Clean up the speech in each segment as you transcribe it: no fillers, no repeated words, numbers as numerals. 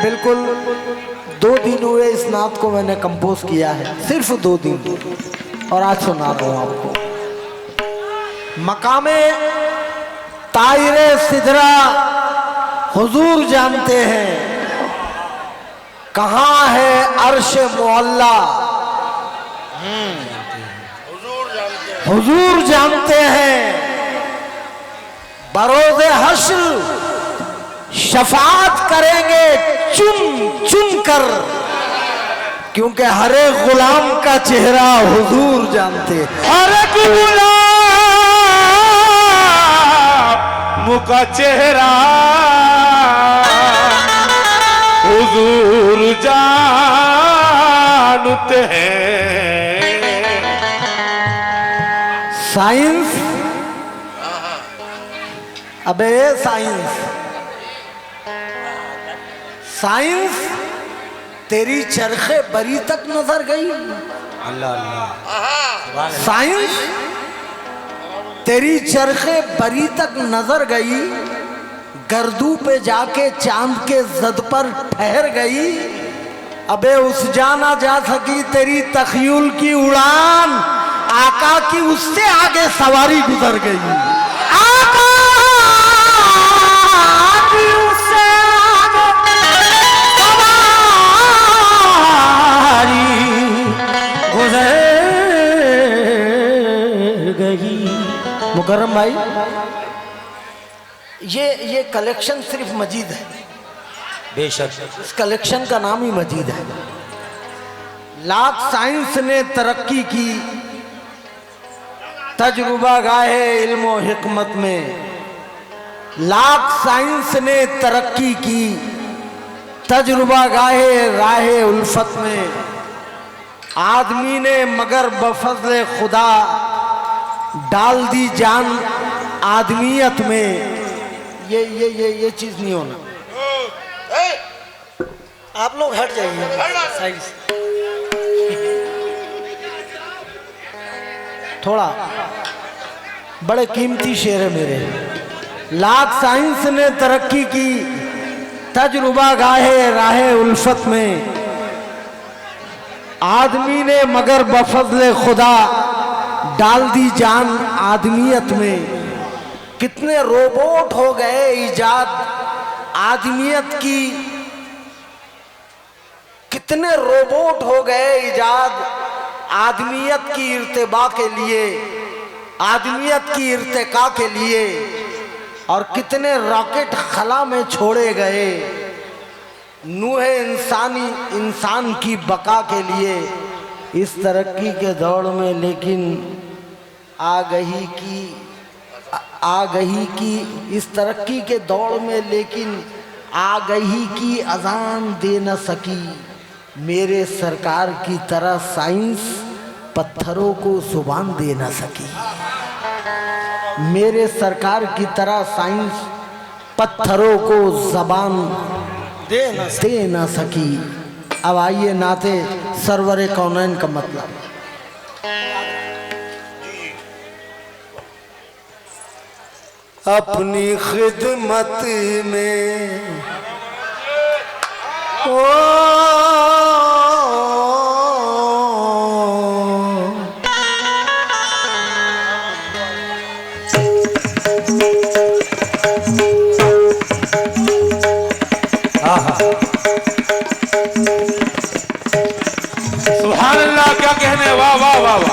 बिल्कुल 2 दिन हुए इस नात को मैंने कंपोज किया है, सिर्फ 2 दिन, और आज सुना रहा हूं आपको। मकामे तायरे सिदरा हुजूर जानते हैं, कहाँ है अर्श मुअल्ला हुजूर जानते हैं। बरोज़े हश्र शफाअत करेंगे चुन चुन कर, क्योंकि हर एक गुलाम का चेहरा हुजूर जानते हैं। हर एक गुलाम का चेहरा हुजूर जानते हैं। साइंस, अबे साइंस, साइंस तेरी चरखे बरी तक नजर गई। अल्लाह अल्लाह। साइंस तेरी चरखे बरी तक नजर गई, गर्दू पे जाके चांद के जद पर ठहर गई। अबे उस जाना जा सकी तेरी तखयूल की उड़ान, आका की उससे आगे सवारी गुजर गई। आका की उससे आगे सवारी गुजर गई। मुकर्रम भाई, ये कलेक्शन सिर्फ मजीद है, बेशक इस कलेक्शन का नाम ही मजीद है। लाख साइंस ने तरक्की की, तजुर्बा गाहे इल्म और हिकमत में। लाख साइंस ने तरक्की की, तजुर्बा गाहे राहे उल्फत में। आदमी ने मगर बफज़ले खुदा डाल दी जान आदमियत में। ये चीज नहीं होना, आप लोग हट जाइए साइड से थोड़ा। बड़े कीमती शेर है मेरे। लाख साइंस ने तरक्की की, तजुर्बा गाहे राहे उल्फत में। आदमी ने मगर बफज़ले खुदा डाल दी जान आदमियत में। कितने रोबोट हो गए इजाद आदमियत की, कितने रोबोट हो गए इजाद आदमियत की इर्तिबा के लिए, आदमियत की इर्तिका के लिए। और कितने रॉकेट खला में छोड़े गए नूहे इंसानी इंसान की बका के लिए। इस तरक्की के दौड़ में लेकिन आ गई की इस तरक्की के दौड़ में लेकिन आ गई की अजान दे न सकी। मेरे सरकार की तरह साइंस पत्थरों को जुबान दे न सकी। मेरे सरकार की तरह साइंस पत्थरों को जबान दे न सकी। अब आइए नाते सरवरे कौनैन का मतलब। अपनी खिदमत में ओ सुभान अल्लाह, क्या कहने, वाह वाह वाह वाह।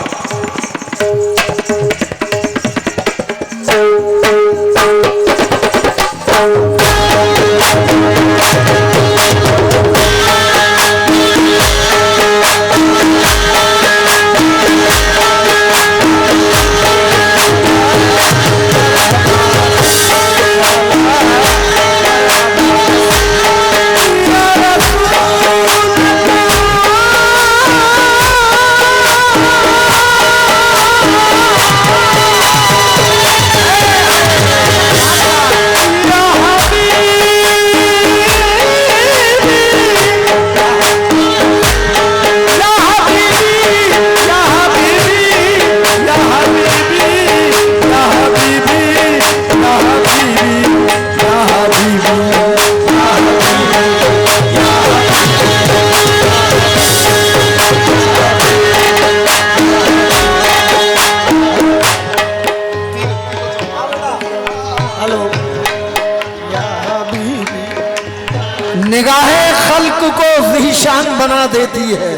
निगाहे खल्क को ज़ीशान बना देती है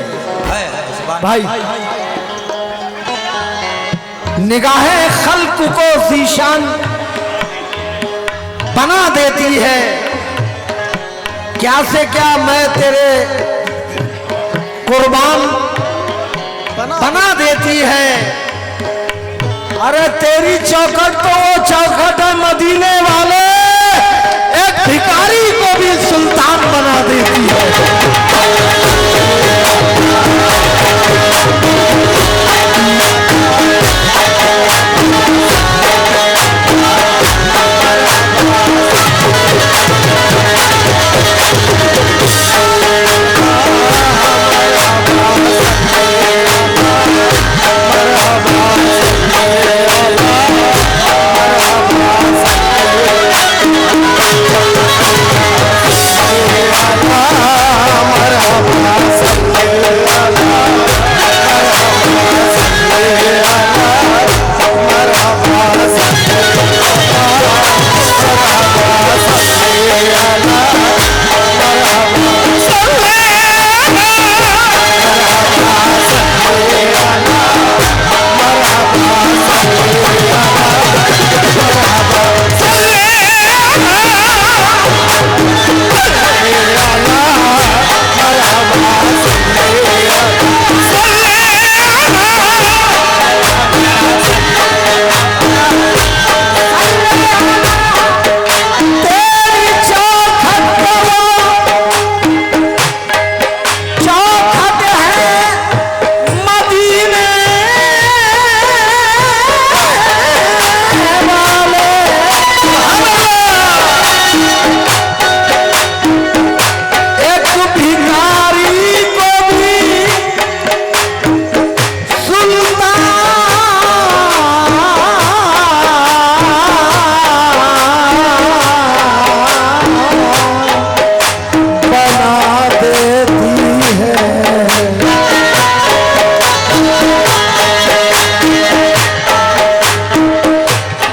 भाई, निगाहे खल्क को ज़ीशान बना देती है। क्या से क्या मैं तेरे कुर्बान बना देती है। अरे तेरी चौखट तो वो चौखट है मदीने वाले, एक भिखारी को भी सुल्तान बना देती है।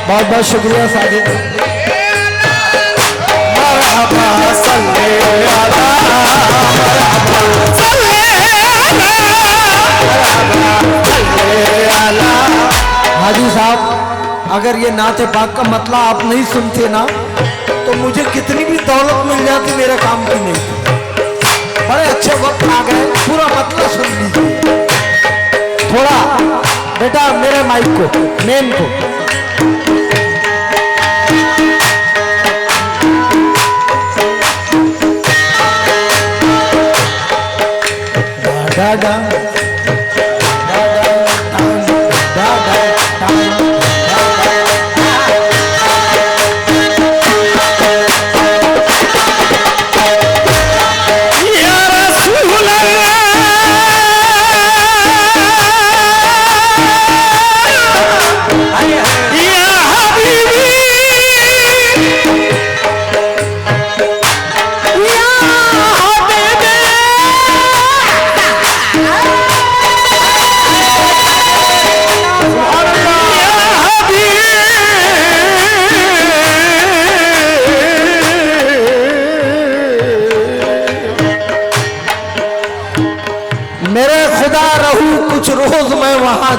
बहुत बहुत शुक्रिया साजिद। मरहबा सल्ले अला हाजी साहब, अगर ये नाते पाक का मतलब आप नहीं सुनते ना तो मुझे कितनी भी दौलत मिल जाती मेरे काम की नहीं। बड़े अच्छे वक्त आ गए, पूरा मतलब सुन लीजिए थोड़ा बेटा, मेरे माइक को मेन को। दादा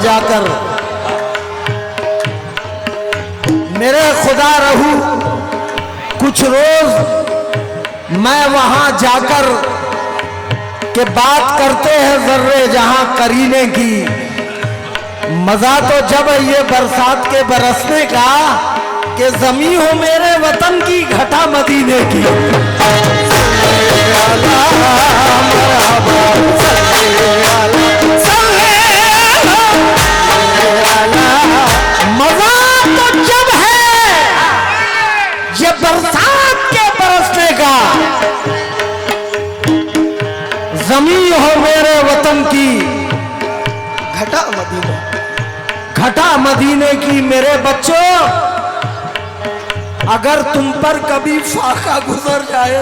जाकर, मेरे खुदा रहूं कुछ रोज मैं वहां जाकर के बात करते हैं जर्रे जहां करीने की। मजा तो जब ये बरसात के बरसने का कि ज़मीं हो मेरे वतन की घटा मदीने की। मजा तो जब है ये बरसात के बरसने का, ज़मीं हो मेरे वतन की घटा मदीने की। मेरे बच्चों, अगर तुम पर कभी फाका गुजर जाए,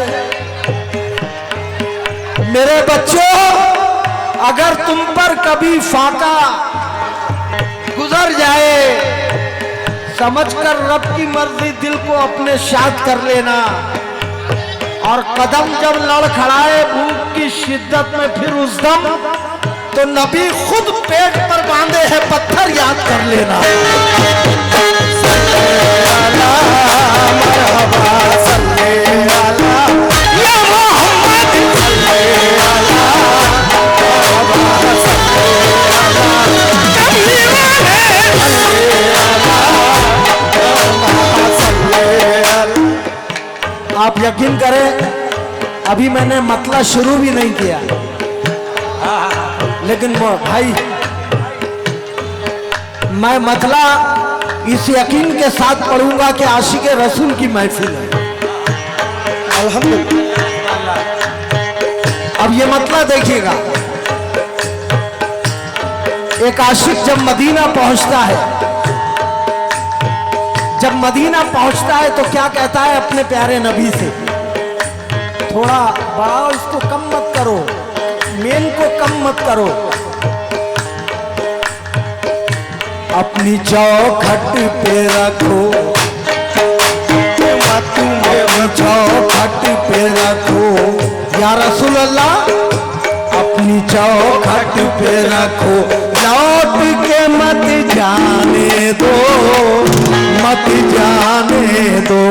मेरे बच्चों अगर तुम पर कभी फाका गुजर जाए, समझकर रब की मर्जी दिल को अपने शाद कर लेना। और कदम जब लड़खड़ाए भूख की शिद्दत में फिर उस दम, तो नबी खुद पेट पर बांधे हैं पत्थर, याद कर लेना। आप यकीन करें, अभी मैंने मतला शुरू भी नहीं किया, लेकिन वो भाई मैं मतला इस यकीन के साथ पढ़ूंगा कि आशिक रसूल की महफिल है। अल्हम्दुलिल्लाह। अब ये मतला देखिएगा, एक आशिक जब मदीना पहुंचता है, जब मदीना पहुंचता है तो क्या कहता है अपने प्यारे नबी से, थोड़ा बढ़ाओ इसको, कम मत करो, मेन को कम मत करो। अपनी चौखट पे रखो, चौखट पे रखो या रसूल अल्लाह, अपनी चौखट पे रखो, लौट के मत जाने दो, मत जाने दो।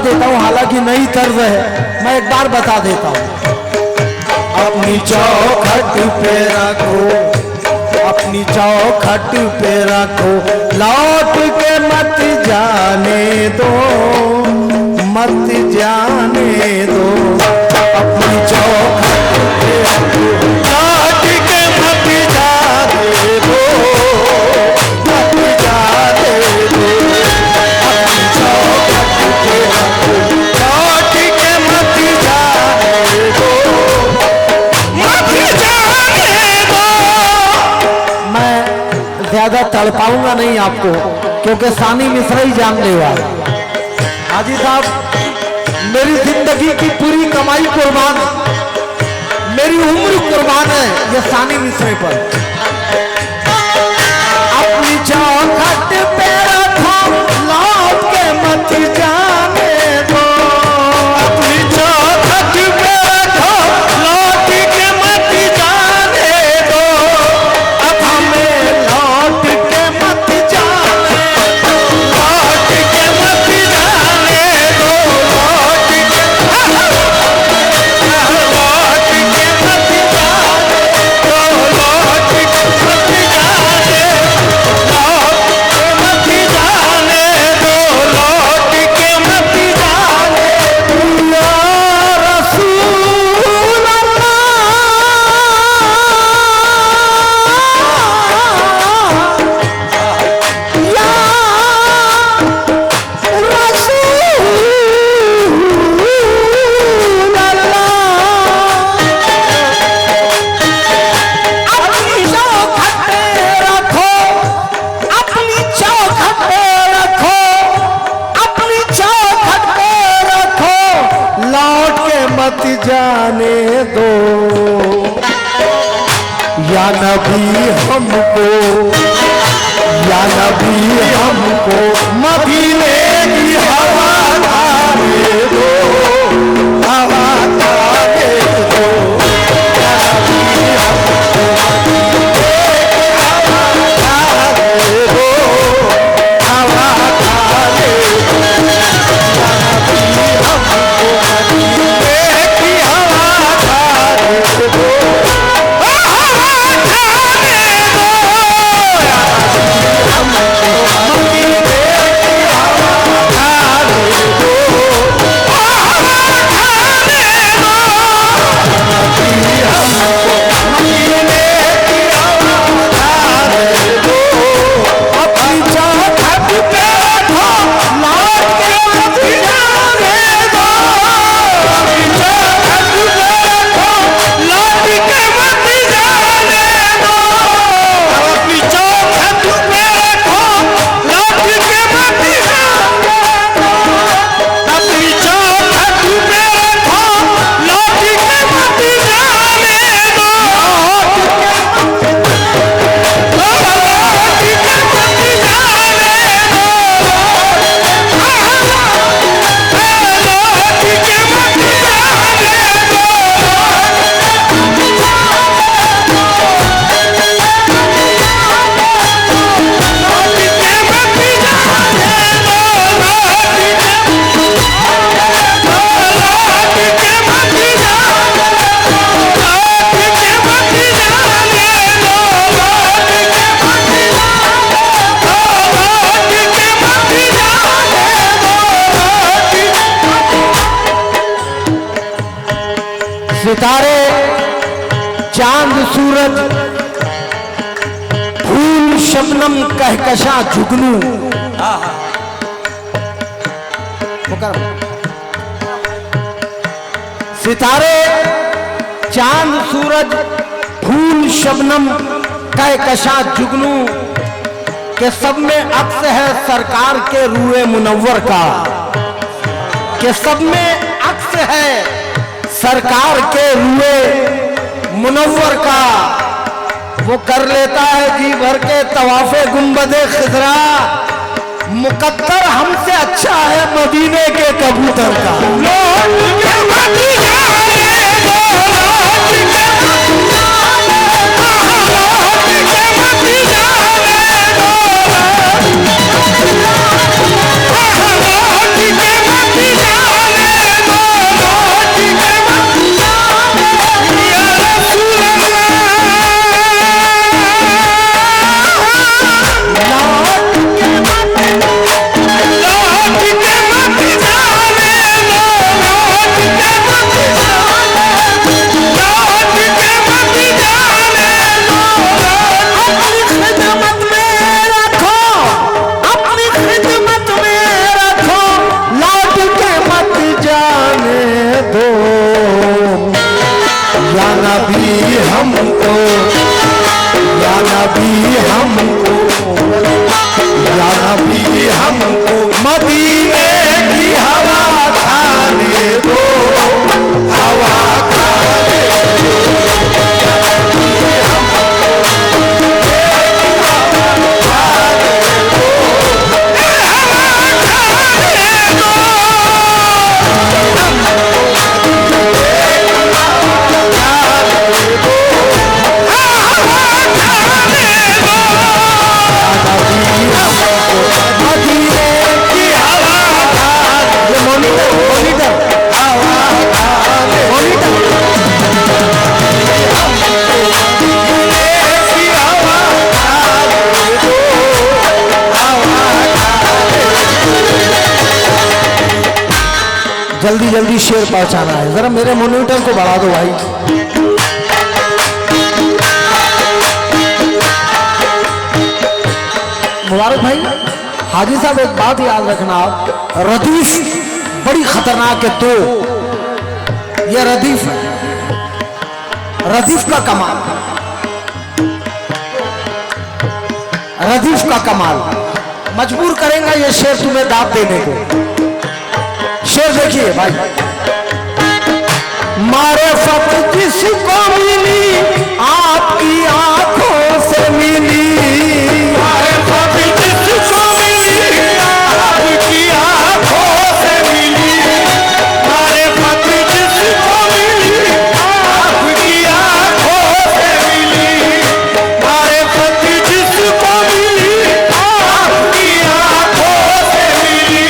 देता हूं, हालांकि नई तर्ज है, मैं एक बार बता देता हूं। अपनी चौखट पे रखो, अपनी चौखट पे रखो, लौट के मत जाने दो, मत जाने दो। अपनी चौखट पे रखो, लौट के मत जाने दो, मत जाने दो। अपनी चौखट पे रखो, लौट के मत जाने दो, मत जाने दो। मैं ज्यादा तड़पाऊंगा नहीं आपको, क्योंकि सानी मिश्रा ही जानलेवा है। हाजी साहब, मेरी जिंदगी की पूरी कमाई कुर्बान, मेरी उम्र कुर्बान है ये सानी मिश्रे पर। अपनी चौखट पे रखो, लौट के मत जाने दो। अपनी चौखट पे रखो, लौट के मत जाने दो। अब हमें लौट के मत जाने दो, लौट के मत जाने दो, लौट के मत जाने दो, लौट के मत जाने दो, लौट के मत जाने दो। या रसूल अल्लाह, या रसूल अल्लाह, अपनी चौखट पे रखो, अपनी चौखट पे रखो, अपनी चौखट पे रखो, लौट के मत जाने दो। या नबी हमको, या नबी हमको मदीने की हवा खाने दो, हवा खाने दो। या नबी हमको मदीने की हवा खाने दो, हवा खाने दो। या नबी हमको मदीने की हवा खाने दो, हवा खाने दो। सितारे, चांद सूरज, फूल शबनम, कहकशा जुगनू। सितारे, चांद सूरज, फूल शबनम, कहकशा जुगनू के सब में अक्स है सरकार के रूए मुनव्वर का, के सब में अक्स है सरकार के रूए मुनव्वर का। वो कर लेता है जी भर के तवाफे गुंबदे खिजरा, मुकद्दर हमसे अच्छा है मदीने के कबूतर का। मदीने की हवा खाने दो, हवा खाने जल्दी जल्दी शेर पहुंचाना है, जरा मेरे मॉनिटर को बढ़ा दो भाई। मुबारक भाई। हाजी साहब एक बात याद रखना, आप रदीफ बड़ी खतरनाक है। तो ये रदीफ है, रदीफ का कमाल, रदीफ का कमाल मजबूर करेगा ये शेर तुम्हें दाब देने को। शेर देखिए भाई। मारिफत जिसको मिली आपकी आंखों से मिली, मारिफत जिसको मिली आपकी आंखों से मिली, मारिफत जिसको मिली आपकी आंखों से मिली, मारिफत जिसको मिली आपकी आंखों से मिली।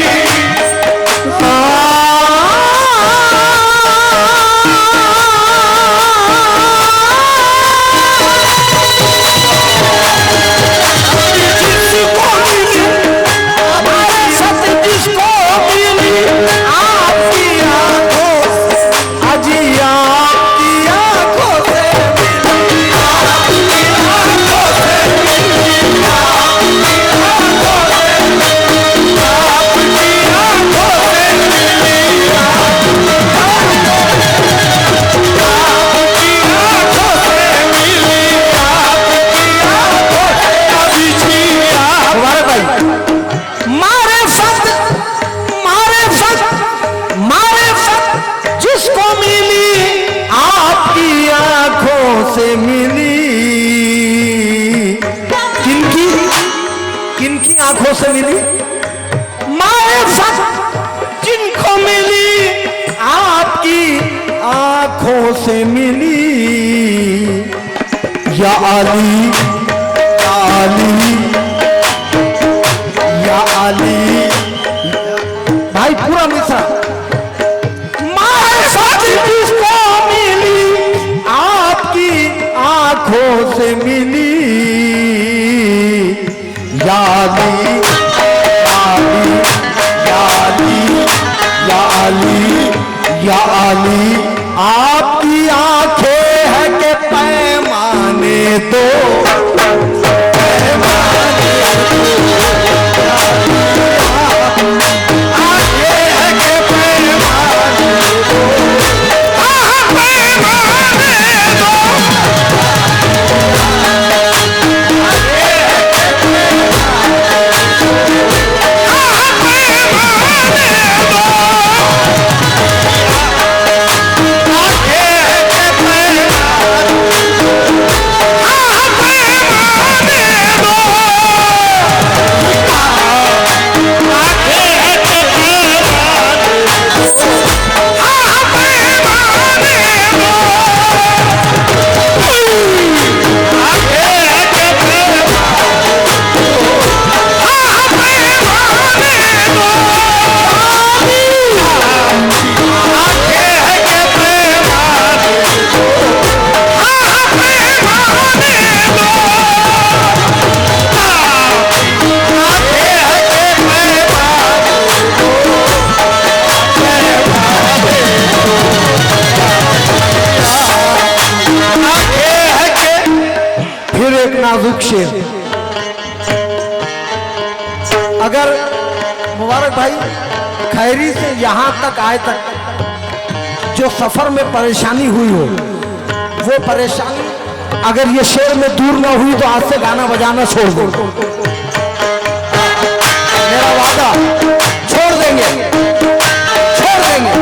आंखों से मिली मारिफत जिनको मिली आपकी आंखों से मिली। या अली या अली या अली, भाई पूरा मिसरा। मारिफत जिसको मिली आपकी आंखों से मिली। या अली या अली या अली या अली आपकी दो पैमाने आगे है के पैमाने दो, पैमाने दो, नाजुक शेर। अगर मुबारक भाई खैरी से यहाँ तक आए तक जो सफर में परेशानी हुई हो, वो परेशानी अगर ये शेर में दूर ना हुई तो आज से गाना बजाना छोड़ दो। मेरा वादा, छोड़ देंगे, छोड़ देंगे।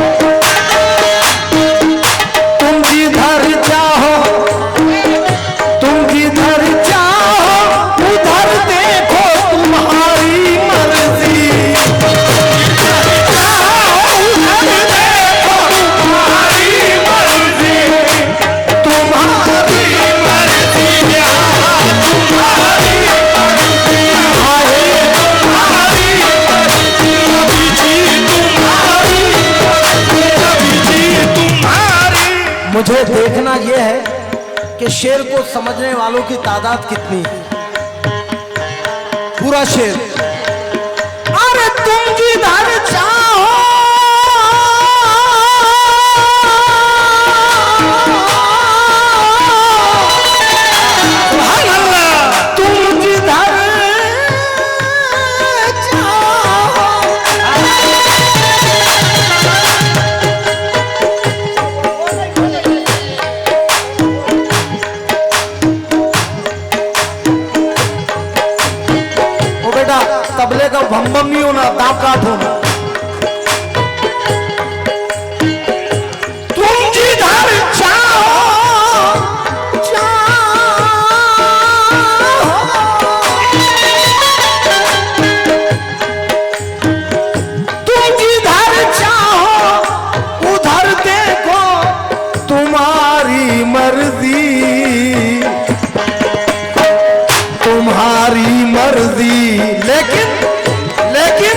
तुम जिधर चाहो, तुम जिधर चाहो उधर देखो तुम्हारी मर्जी, जिधर चाहो उधर देखो तुम्हारी मर्जी, तुम्हारी मर्जी, तुम्हारी मर्जी, हाय तुम्हारी मर्जी, रवि जी तुम्हारी मर्जी, रवि जी तुम्हारी। मुझे देखना यह है कि शेर को समझने वालों की तादाद कितनी है। पूरा शेर, अरे तुम जिधर चाहो सुभान अल्लाह, तुम जिधर चाहो तबले का भम भम नहीं होना, दांत काट होना। तुम जिधर चाहो तुम जिधर चाहो उधर देखो तुम्हारी मर्जी, तुम्हारी मर्जी। लेकिन लेकिन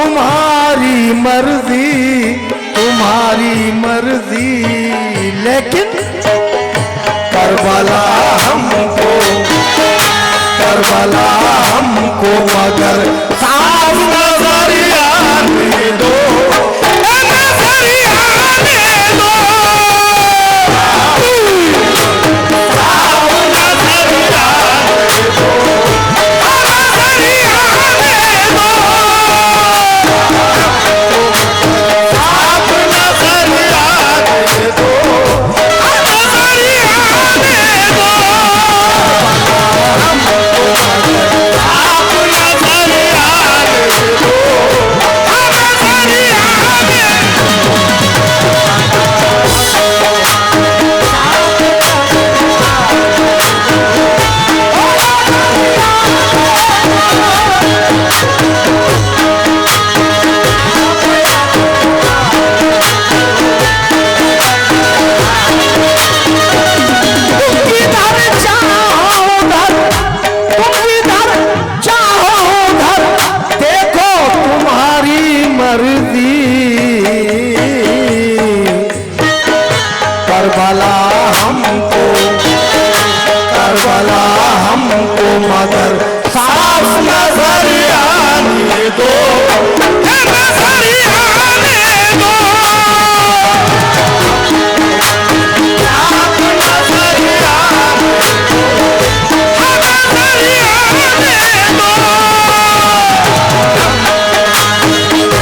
तुम्हारी मर्जी लेकिन करबला हमको मगर साफ नजरिया दे दो, नजरिया दे दो, साफ नजरिया दे दो, नजरिया दे दो, साफ नजरिया दे दो, नजरिया दे दो, करबला हमको मगर साफ नजरिया दे दो, नजरिया दे दो, साफ नजरिया दे दो, नजरिया दे दो,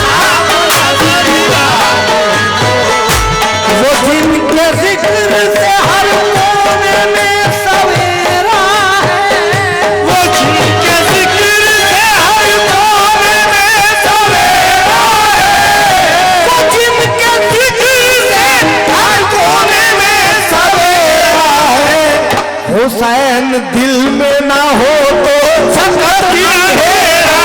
साफ नजरिया दे दो। वो जिनके जिक्र से हर कोने में सवेरा है, वो जिनके जिक्र से हर कोने में सवेरा है, वो जिनके जिक्र से हर कोने में सवेरा है। हुसैन दिल में ना हो तो संकट अंधेरा है,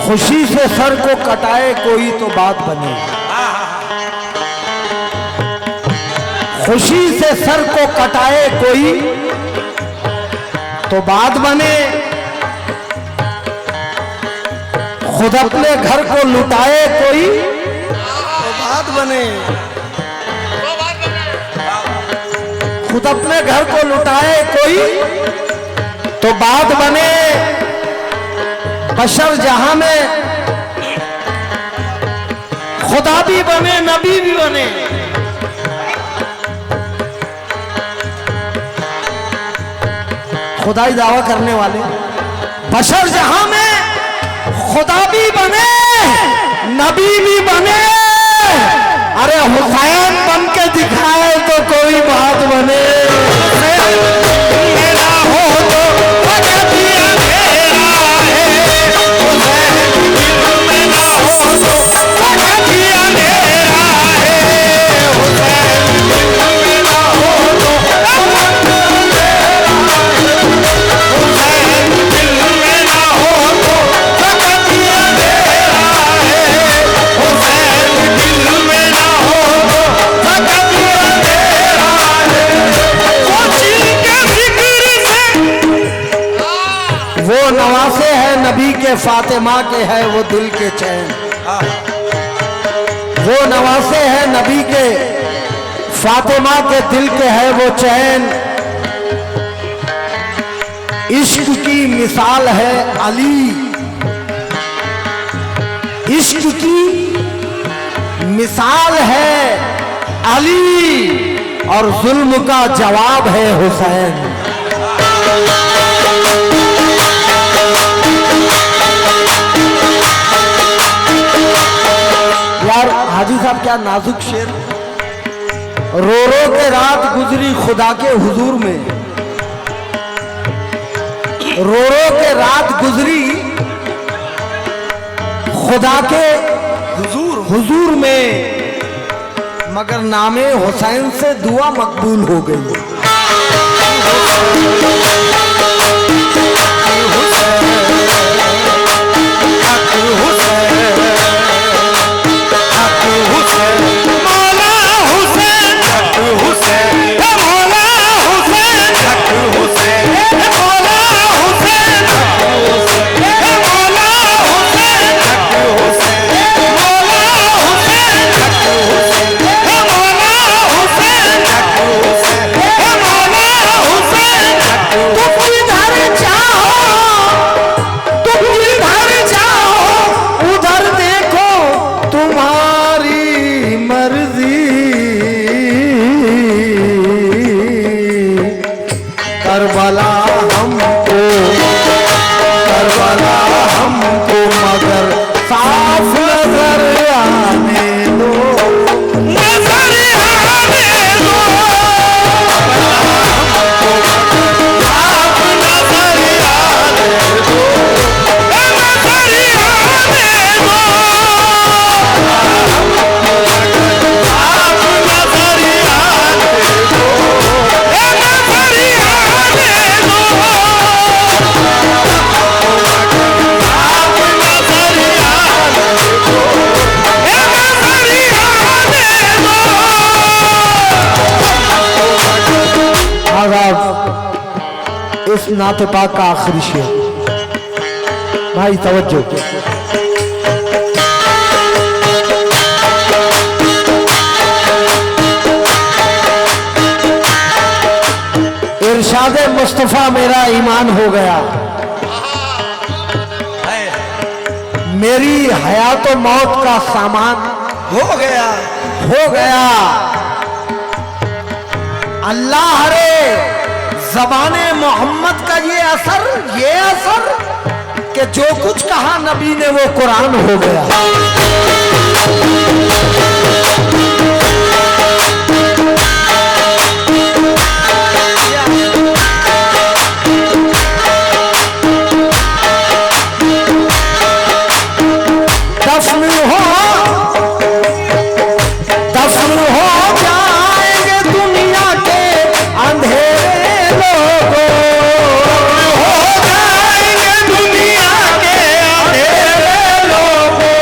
खुशी से सर को कटाए कोई तो बात बने, खुशी से सर को कटाए कोई तो बात बने। खुद अपने घर को लुटाए कोई तो बात बने, खुद अपने घर को लुटाए कोई तो बात बने। बशर जहां में खुदा भी बने नबी भी बने, खुदाई दावा करने वाले। बशर जहां में खुदा भी बने नबी भी बने, अरे हुसैन बन के दिखाए तो कोई बात बने। वो नवासे है नबी के फातिमा के है वो दिल के चैन, वो नवासे है नबी के फातिमा के दिल के है वो चैन। इश्क की मिसाल है अली, इश्क की मिसाल है अली और जुल्म का जवाब है हुसैन। यार हाजी साहब क्या नाजुक शेर। रो रो के रात गुजरी खुदा के हुजूर में, रो रो के रात गुजरी खुदा के हुजूर में, मगर नामे हुसैन से दुआ मकबूल हो गई। करबला हमको मगर साफ नजर आने दो, नजर आने दो, साफ नजर आने दो, नजर आने दो, साफ नजर आने दो, इस नाते पाक का आखिरी शेर भाई तवज्जो। इरशादे मुस्तफा मेरा ईमान हो गया, मेरी हयात और मौत का सामान हो गया, हो गया। अल्लाह रे ज़बाने मोहम्मद का ये असर कि जो कुछ कहा नबी ने वो कुरान हो गया। दफन हो जाएंगे दुनिया के अंधेरे लोगों, हो जाएंगे दुनिया के अंधेरे लोगों,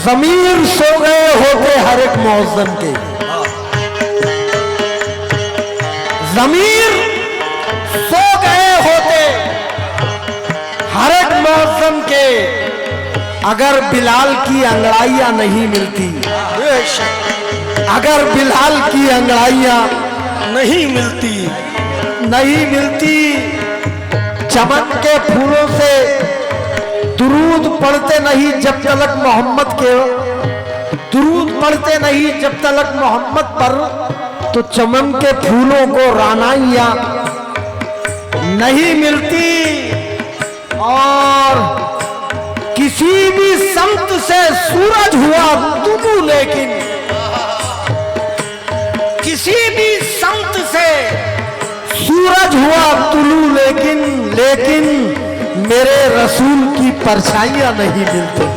जमीर सो गए होते हर एक मौजन के, जमीर सो गए होते हर एक मौजन के, अगर बिलाल की अंगड़ाइयां नहीं मिलती, अगर बिलाल की अंगड़ाइयां नहीं मिलती, नहीं मिलती, चमन के फूलों से दुरूद पढ़ते नहीं जब तलक मोहम्मद के, दुरूद पढ़ते नहीं जब तलक मोहम्मद पर, तो चमन के फूलों को रानाइयां नहीं मिलती। और किसी भी संत से सूरज हुआ तुलू, लेकिन किसी भी संत से सूरज हुआ तुलू, लेकिन लेकिन मेरे रसूल की परछाइयां नहीं मिलती।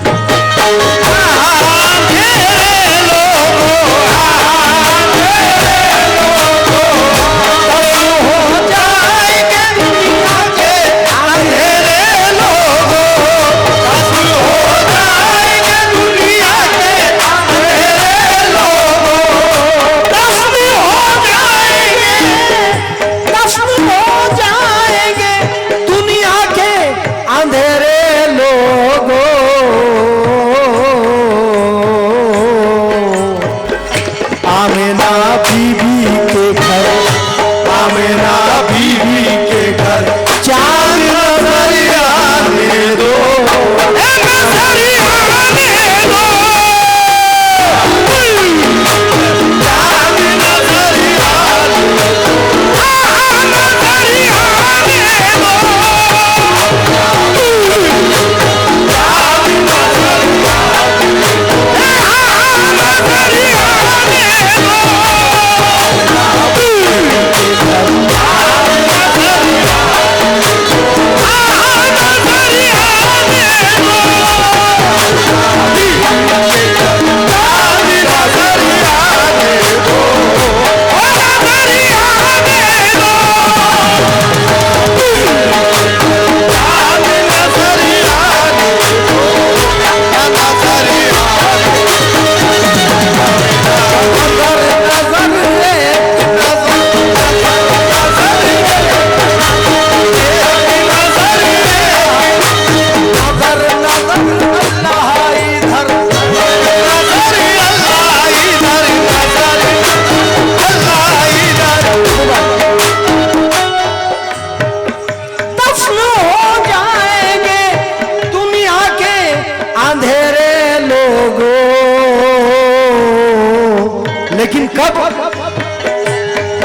लेकिन कब?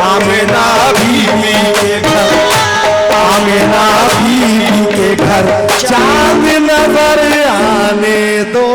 आमिना बीवी के घर, आमिना बीवी के घर चांद नजर आने दो,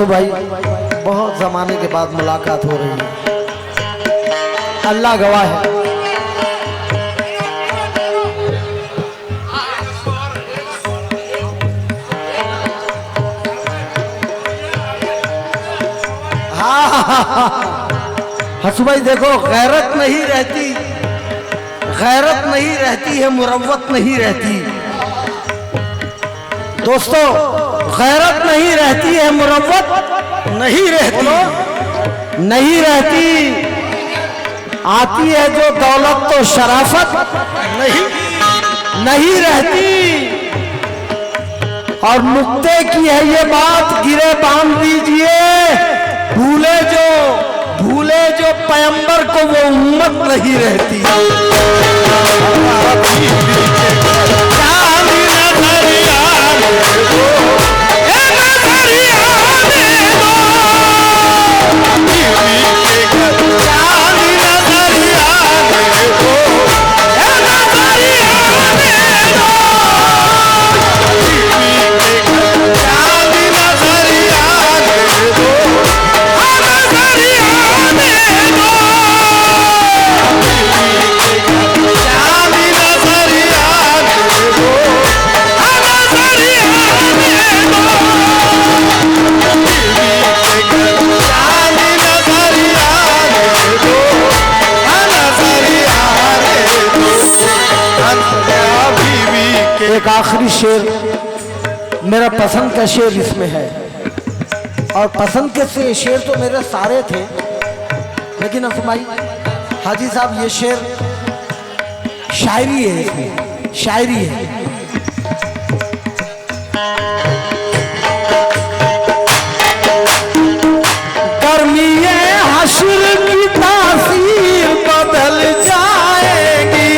भाई बहुत जमाने के बाद मुलाकात हो रही है, अल्लाह गवाह है। हंसू भाई देखो, गैरत नहीं रहती, गैरत नहीं रहती है, मुरव्वत नहीं रहती दोस्तों, गैरत नहीं रहती है, मुरव्वत नहीं रहती, नहीं रहती। आती है जो दौलत तो शराफत नहीं, नहीं रहती। और नुक्ते की है ये बात, गिरे बांध दीजिए। भूले जो पैगंबर को वो उम्मत नहीं रहती। एक आखिरी शेर मेरा पसंद का शेर इसमें है, और पसंद के से शेर तो मेरे सारे थे, लेकिन असमाई हाजी साहब ये शेर शायरी है, इसमें शायरी है। गर्मीए हश्र की तासीर बदल जाएगी,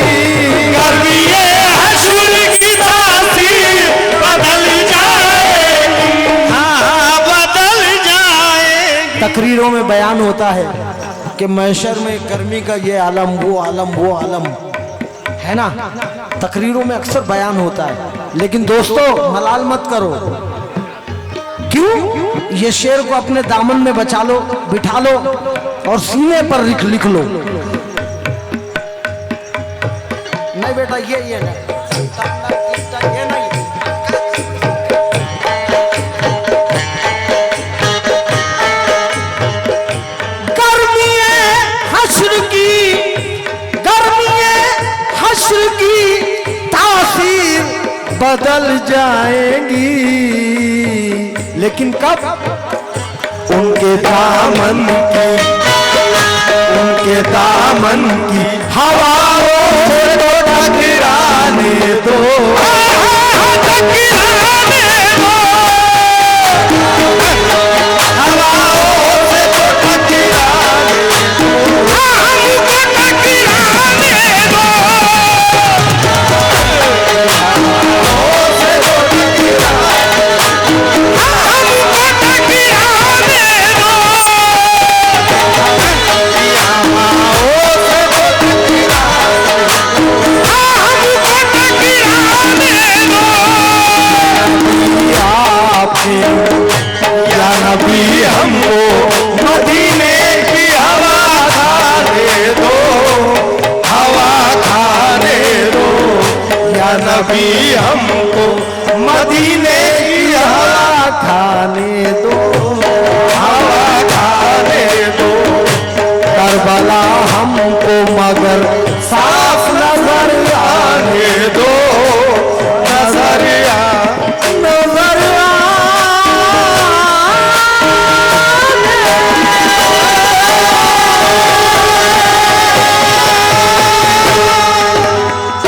गर्मीए हश्र की तासीर बदल जाएगी, हाँ बदल जाएगी। तकरीरों में बयान होता है कि महशर में गर्मी का ये आलम वो आलम है ना, तकरीरों में अक्सर बयान होता है। लेकिन दोस्तों मलाल मत करो, क्यों? ये शेर को अपने दामन में बचा लो, बिठा लो और सीने पर लिख लो। नहीं बेटा ये नहीं, ये नहीं। हश्र की तासीर बदल जाएगी, लेकिन कब? उनके दामन की हवाओं से तो टकराने दो, हवाओं से तो टकराने नबी हमको मदीने की हवा खाने दो, हवा खाने दो। करबला हमको मगर साफ नजर आने दो।